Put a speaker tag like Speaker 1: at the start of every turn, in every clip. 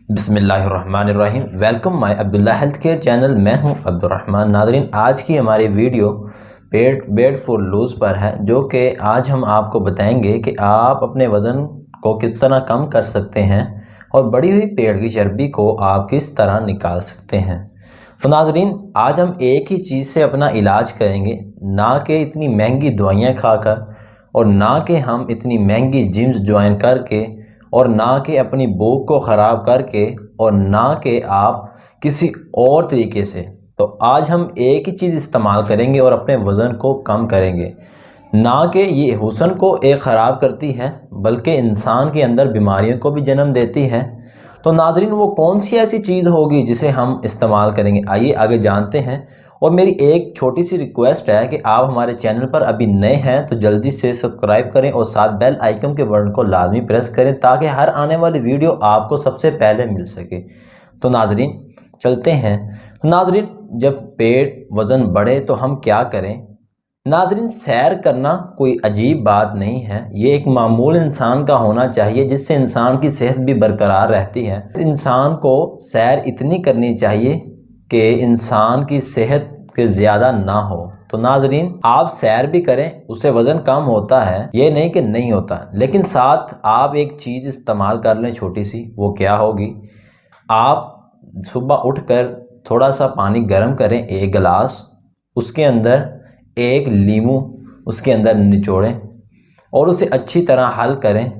Speaker 1: बिस्मिल्लाहिर्रहमानिर्रहीम। Welcome my Abdullah health care channel. मैं हूं अब्दुर्रहमान। नादरीन, आज की हमारी वीडियो बेड फॉर लूज़ पर है, जो कि आज हम आपको बताएंगे कि आप अपने वज़न को कितना कम कर सकते हैं और बढ़ी हुई पेट की चर्बी को आप किस तरह निकाल सकते हैं। तो नाजरीन, आज हम एक ही चीज़ से अपना इलाज करेंगे, ना कि इतनी महंगी दवाइयाँ खाकर, और ना कि हम इतनी महंगी जिम्स ज्वाइन करके, और ना कि अपनी भूख को ख़राब करके, और ना कि आप किसी और तरीके से। तो आज हम एक ही चीज़ इस्तेमाल करेंगे और अपने वज़न को कम करेंगे, ना कि ये हुस्न को एक ख़राब करती है बल्कि इंसान के अंदर बीमारियों को भी जन्म देती है। तो नाजरीन, वो कौन सी ऐसी चीज़ होगी जिसे हम इस्तेमाल करेंगे, आइए आगे जानते हैं। और मेरी एक छोटी सी रिक्वेस्ट है कि आप हमारे चैनल पर अभी नए हैं तो जल्दी से सब्सक्राइब करें और साथ बेल आइकन के बटन को लाजमी प्रेस करें, ताकि हर आने वाली वीडियो आपको सबसे पहले मिल सके। तो नाजरीन, चलते हैं। नाजरीन, जब पेट वज़न बढ़े तो हम क्या करें। नाजरीन, सैर करना कोई अजीब बात नहीं है, ये एक मामूल इंसान का होना चाहिए, जिससे इंसान की सेहत भी बरकरार रहती है। इंसान को सैर इतनी करनी चाहिए कि इंसान की सेहत के ज़्यादा ना हो। तो नाजरीन, आप सैर भी करें, उससे वज़न कम होता है, ये नहीं कि नहीं होता। लेकिन साथ आप एक चीज़ इस्तेमाल कर लें छोटी सी, वो क्या होगी। आप सुबह उठकर थोड़ा सा पानी गर्म करें, एक गिलास, उसके अंदर एक लीमू उसके अंदर निचोड़ें और उसे अच्छी तरह हल करें,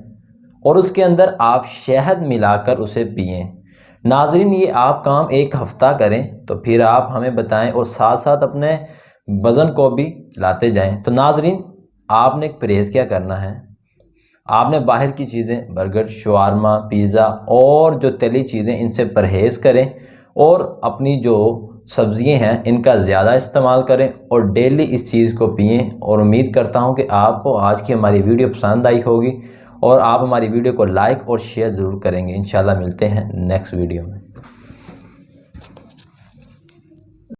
Speaker 1: और उसके अंदर आप शहद मिलाकर उसे पिएं। नाजरीन, ये आप काम एक हफ़्ता करें तो फिर आप हमें बताएं, और साथ साथ अपने वज़न को भी लाते जाएं। तो नाजरीन, आपने एक परहेज़ क्या करना है। आपने बाहर की चीज़ें, बर्गर, शवारमा, पिज़्ज़ा और जो तली चीज़ें, इनसे परहेज़ करें, और अपनी जो सब्ज़ियाँ हैं इनका ज़्यादा इस्तेमाल करें, और डेली इस चीज़ को पिएं। और उम्मीद करता हूं कि आपको आज की हमारी वीडियो पसंद आई होगी, और आप हमारी वीडियो को लाइक और शेयर ज़रूर करेंगे। इंशाल्लाह मिलते हैं नेक्स्ट वीडियो में।